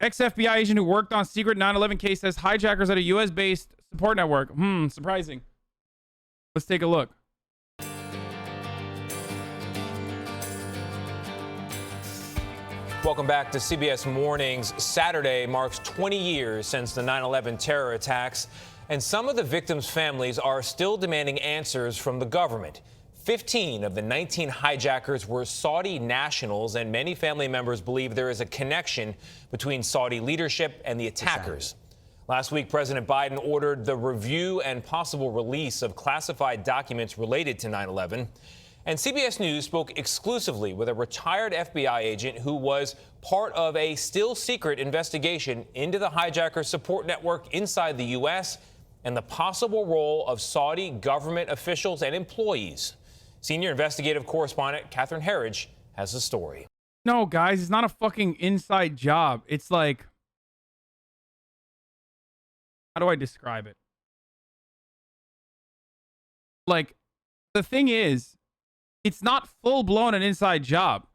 Ex-FBI agent who worked on secret 9/11 case says hijackers at a US-based support network. Surprising. Let's take a look. Welcome back to CBS Mornings. Saturday marks 20 years since the 9/11 terror attacks, and some of the victims' families are still demanding answers from the government. 15 of the 19 hijackers were Saudi nationals, and many family members believe there is a connection between Saudi leadership and the attackers. Last week, President Biden ordered the review and possible release of classified documents related to 9/11. And CBS News spoke exclusively with a retired FBI agent who was part of a still secret investigation into the hijacker support network inside the U.S. and the possible role of Saudi government officials and employees. Senior investigative correspondent Catherine Herridge has the story. No, guys, it's not a fucking inside job. It's like, how do I describe it? Like, the thing is, it's not full-blown an inside job.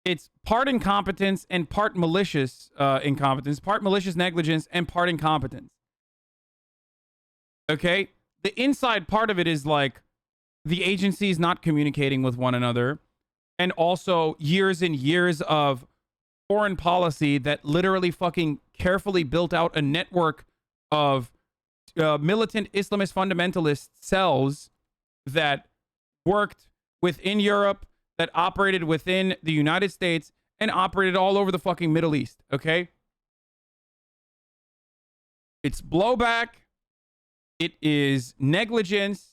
It's part incompetence and part malicious incompetence, part malicious negligence and part incompetence. Okay? The inside part of it is like the agencies not communicating with one another, and also years and years of foreign policy that literally fucking carefully built out a network of militant Islamist fundamentalist cells that worked within Europe, that operated within the United States, and operated all over the fucking Middle East, okay? It's blowback. It is negligence.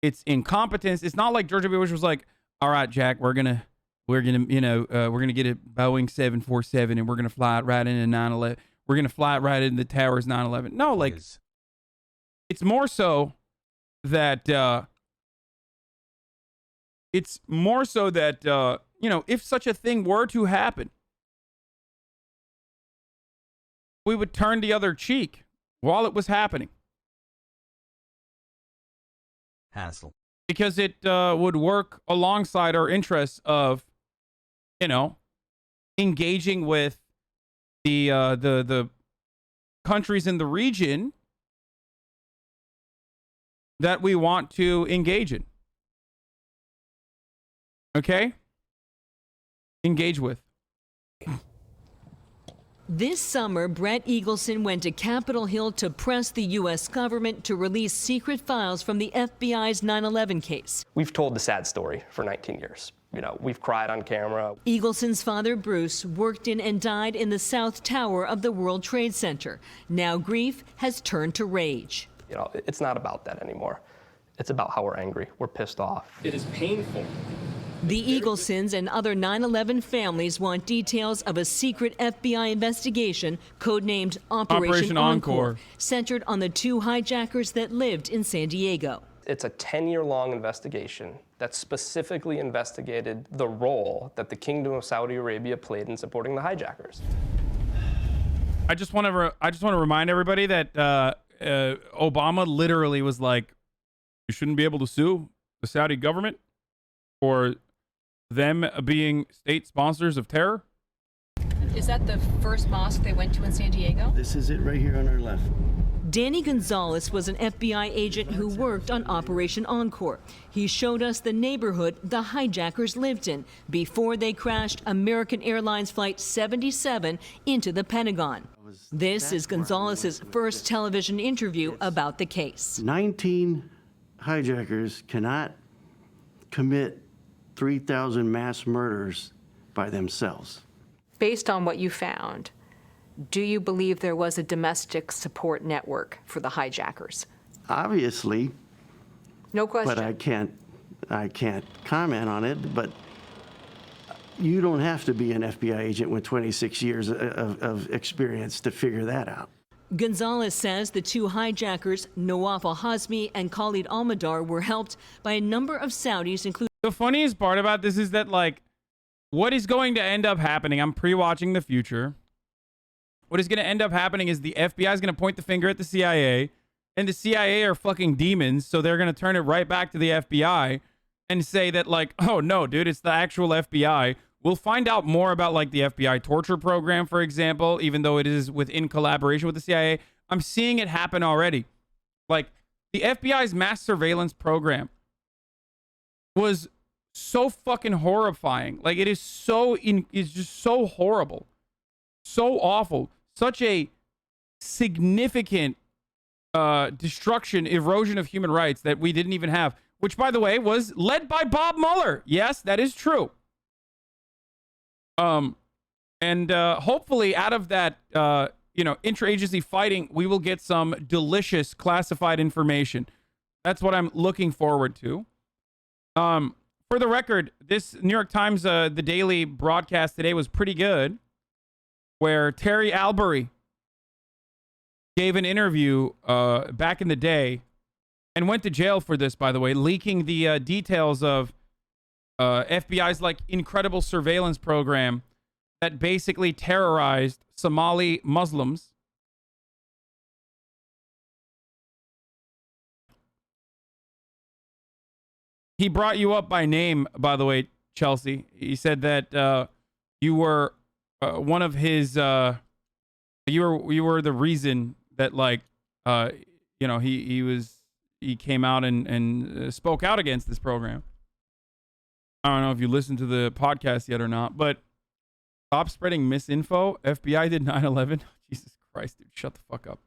It's incompetence. It's not like George W. Bush was like, all right, Jack, we're gonna get a Boeing 747 and we're gonna fly it right into 9/11. We're gonna fly it right into the towers 9/11. No, like, it's more so that if such a thing were to happen, we would turn the other cheek while it was happening. Hassle. Because it would work alongside our interests of, engaging with the countries in the region that we want to engage in. Okay? Engage with. This summer, Brett Eagleson went to Capitol Hill to press the U.S. government to release secret files from the FBI's 9/11 case. We've told the sad story for 19 years. We've cried on camera. Eagleson's father, Bruce, worked in and died in the South Tower of the World Trade Center. Now grief has turned to rage. It's not about that anymore. It's about how we're angry. We're pissed off. It is painful. The Eaglesons and other 9/11 families want details of a secret FBI investigation codenamed Operation Encore, centered on the two hijackers that lived in San Diego. It's a 10-year-long investigation that specifically investigated the role that the Kingdom of Saudi Arabia played in supporting the hijackers. I just want to remind everybody that Obama literally was like, you shouldn't be able to sue the Saudi government for them being state sponsors of terror. Is that the first mosque they went to in San Diego? This is it right here on our left. Danny Gonzalez was an FBI agent who worked on Operation Encore. He showed us the neighborhood the hijackers lived in before they crashed American Airlines Flight 77 into the Pentagon. This is Gonzalez's first television interview about the case. 19 hijackers cannot commit 3,000 mass murders by themselves. Based on what you found, do you believe there was a domestic support network for the hijackers? Obviously. No question. But I can't comment on it, but you don't have to be an FBI agent with 26 years of experience to figure that out. Gonzalez says the two hijackers, Nawaf al-Hazmi and Khalid al-Madar, were helped by a number of Saudis, including... The funniest part about this is that, like, what is going to end up happening, I'm pre-watching the future. What is going to end up happening is the FBI is going to point the finger at the CIA, and the CIA are fucking demons, so they're going to turn it right back to the FBI and say that, like, oh, no, dude, it's the actual FBI. We'll find out more about like the FBI torture program, for example, even though it is within collaboration with the CIA. I'm seeing it happen already. Like the FBI's mass surveillance program was so fucking horrifying. Like it is it's just so horrible, so awful, such a significant destruction, erosion of human rights that we didn't even have, which by the way was led by Bob Mueller. Yes, that is true. And hopefully out of that interagency fighting, we will get some delicious classified information. That's what I'm looking forward to. For the record, this New York Times the daily broadcast today was pretty good, where Terry Albury gave an interview back in the day and went to jail for this, by the way, leaking the details of FBI's like incredible surveillance program that basically terrorized Somali Muslims. He brought you up by name, by the way, Chelsea. He said that you were one of his. You were the reason that he came out and spoke out against this program. I don't know if you listened to the podcast yet or not, but stop spreading misinfo. FBI did 9/11. Jesus Christ, dude, shut the fuck up.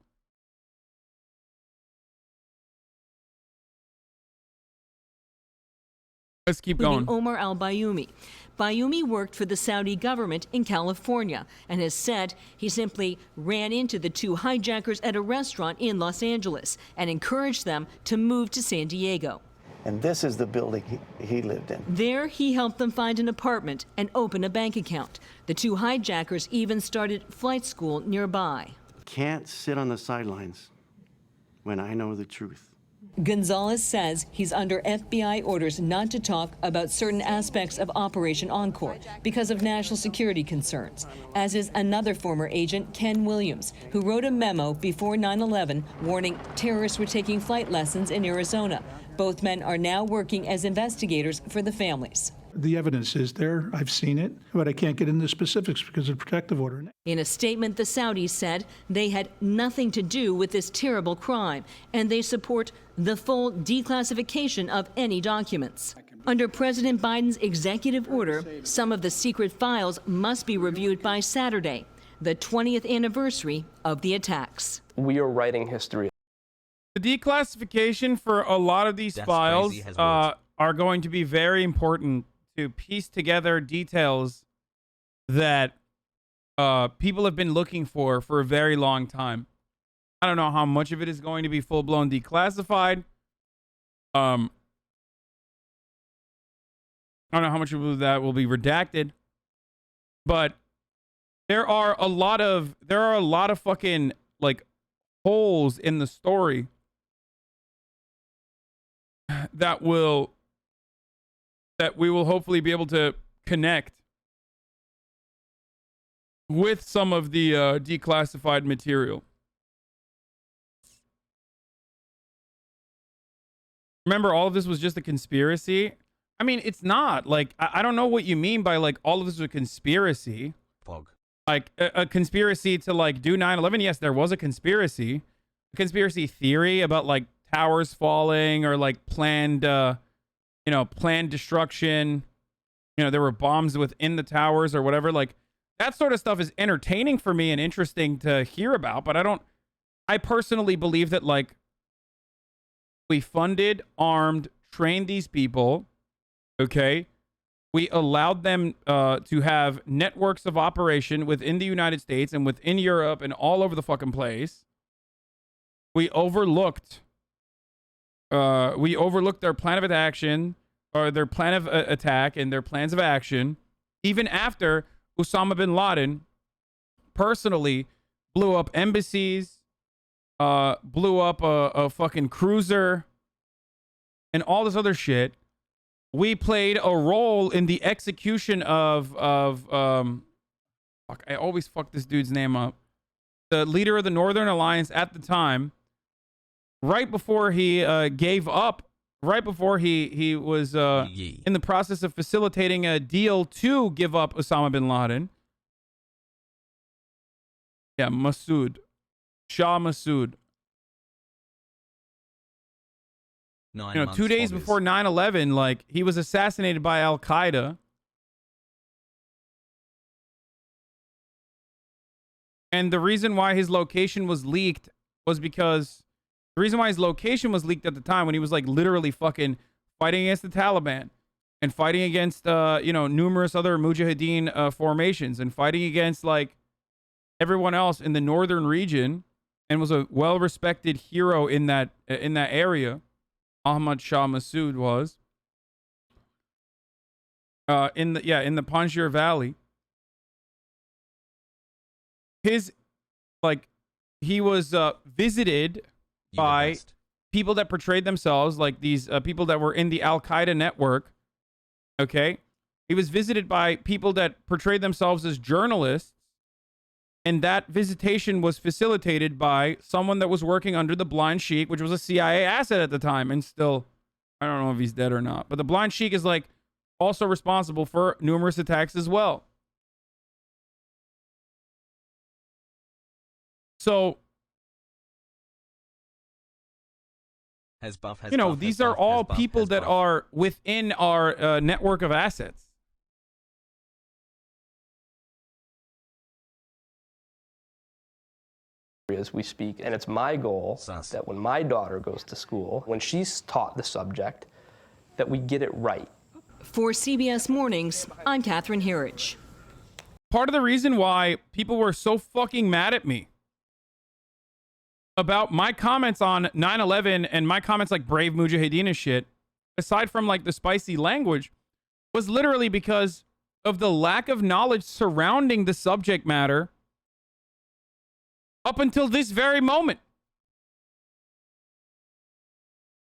Let's keep going. Omar al-Bayoumi. Bayoumi worked for the Saudi government in California and has said he simply ran into the two hijackers at a restaurant in Los Angeles and encouraged them to move to San Diego. And this is the building he lived in. There, he helped them find an apartment and open a bank account. The two hijackers even started flight school nearby. Can't sit on the sidelines when I know the truth. Gonzalez says he's under FBI orders not to talk about certain aspects of Operation Encore because of national security concerns, as is another former agent, Ken Williams, who wrote a memo before 9/11 warning terrorists were taking flight lessons in Arizona. Both men are now working as investigators for the families. The evidence is there. I've seen it, but I can't get into specifics because of protective order. In a statement, the Saudis said they had nothing to do with this terrible crime, and they support the full declassification of any documents. Under President Biden's executive order, some of the secret files must be reviewed by Saturday, the 20th anniversary of the attacks. We are writing history. The declassification for a lot of these files are going to be very important to piece together details that people have been looking for a very long time. I don't know how much of it is going to be full-blown declassified. I don't know how much of that will be redacted, but there are a lot of fucking like holes in the story that we will hopefully be able to connect with some of the declassified material. Remember, all of this was just a conspiracy? I mean, it's not. Like, I don't know what you mean by, like, all of this was a conspiracy. Fog. Like, a conspiracy to, like, do 9/11. Yes, there was a conspiracy. A conspiracy theory about, like, towers falling or, like, planned destruction. You know, there were bombs within the towers or whatever. Like, that sort of stuff is entertaining for me and interesting to hear about. But I personally believe that, like, we funded, armed, trained these people, okay? We allowed them to have networks of operation within the United States and within Europe and all over the fucking place. We overlooked their plan of action, or their plan of attack and their plans of action, even after Osama bin Laden personally blew up embassies, blew up a fucking cruiser, and all this other shit. We played a role in the execution of fuck, I always fuck this dude's name up. The leader of the Northern Alliance at the time, right before he gave up right before he was in the process of facilitating a deal to give up Osama bin Laden. Yeah, Shah Massoud. 2 days before 9/11, like, he was assassinated by Al Qaeda. And the reason why his location was leaked was because the reason why his location was leaked at the time when he was like literally fucking fighting against the Taliban and fighting against numerous other Mujahideen formations and fighting against like everyone else in the northern region, and was a well-respected hero in that area. Ahmad Shah Massoud was in the Panjshir Valley. He was visited by people that portrayed themselves like these people that were in the Al Qaeda network. Okay, he was visited by people that portrayed themselves as journalists, and that visitation was facilitated by someone that was working under the Blind Sheik, which was a CIA asset at the time, and still, I don't know if he's dead or not. But the Blind Sheik is like also responsible for numerous attacks as well. So, these are all people that are within our network of assets. As we speak, and it's my goal that when my daughter goes to school, when she's taught the subject, that we get it right. For CBS Mornings, I'm Catherine Herridge. Part of the reason why people were so fucking mad at me about my comments on 9/11 and my comments like Brave Mujahideen and shit, aside from like the spicy language, was literally because of the lack of knowledge surrounding the subject matter up until this very moment.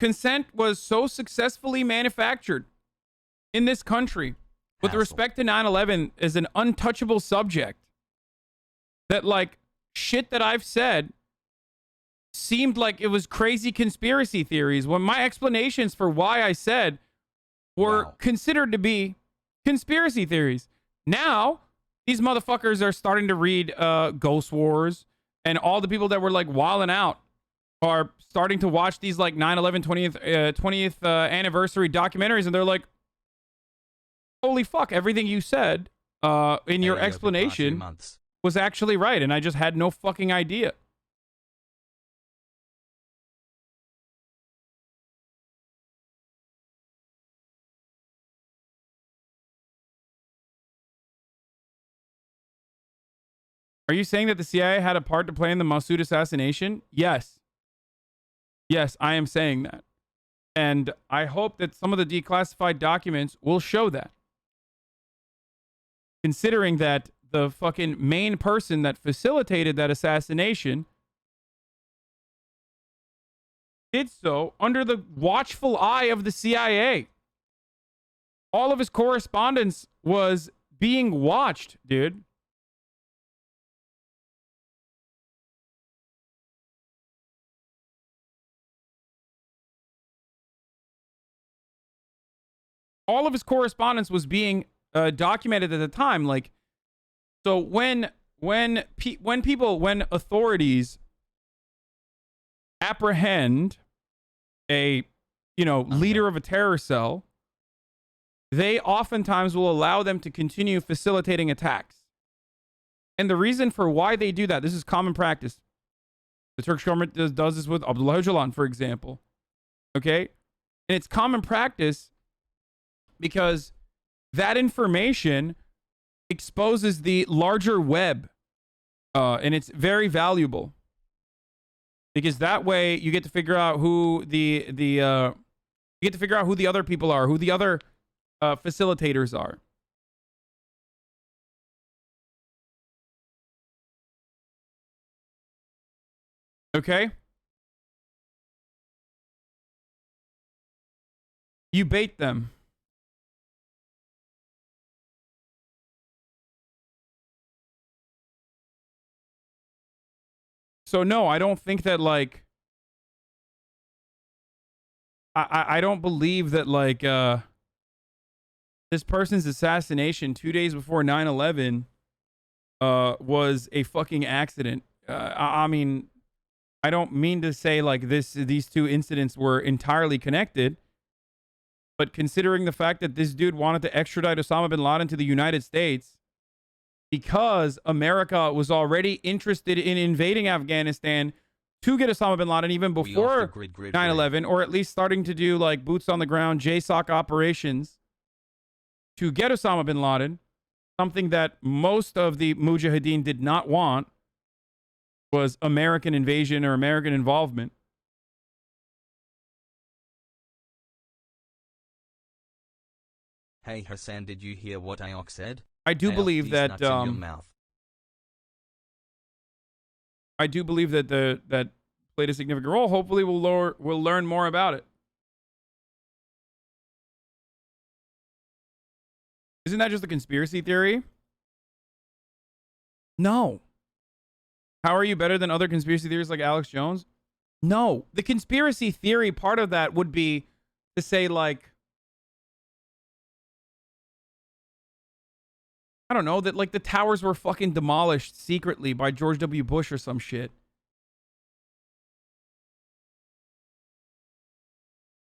Consent was so successfully manufactured in this country with respect to 9/11 as an untouchable subject that like shit that I've said seemed like it was crazy conspiracy theories when my explanations for why I said were considered to be conspiracy theories. Now, these motherfuckers are starting to read Ghost Wars, and all the people that were like wilding out are starting to watch these like 9/11 20th anniversary documentaries, and they're like, holy fuck, everything you said in your explanation was actually right, and I just had no fucking idea. Are you saying that the CIA had a part to play in the Massoud assassination? Yes. Yes, I am saying that. And I hope that some of the declassified documents will show that. Considering that the fucking main person that facilitated that assassination did so under the watchful eye of the CIA. All of his correspondence was being watched, dude. All of his correspondence was being documented at the time. Like, so when authorities apprehend a leader of a terror cell, they oftentimes will allow them to continue facilitating attacks. And the reason for why they do that, this is common practice. The Turkish government does this with Abdullah Öcalan, for example. Okay? And it's common practice because that information exposes the larger web, and it's very valuable because that way you get to figure out who the other people are, who the other facilitators are. Okay? You bait them. So no, I don't think that I don't believe that like this person's assassination 2 days before 9/11 was a fucking accident. I mean, I don't mean to say like these two incidents were entirely connected, but considering the fact that this dude wanted to extradite Osama bin Laden to the United States because America was already interested in invading Afghanistan to get Osama bin Laden even before 9/11, or at least starting to do like boots on the ground JSOC operations to get Osama bin Laden, something that most of the Mujahideen did not want, was American invasion or American involvement. Hey Hassan, did you hear what Ayok said? I do believe that nuts in your mouth. I do believe that that played a significant role. Hopefully we'll learn more about it. Isn't that just a conspiracy theory? No. How are you better than other conspiracy theories like Alex Jones? No. The conspiracy theory part of that would be to say like, I don't know, that like the towers were fucking demolished secretly by George W. Bush or some shit.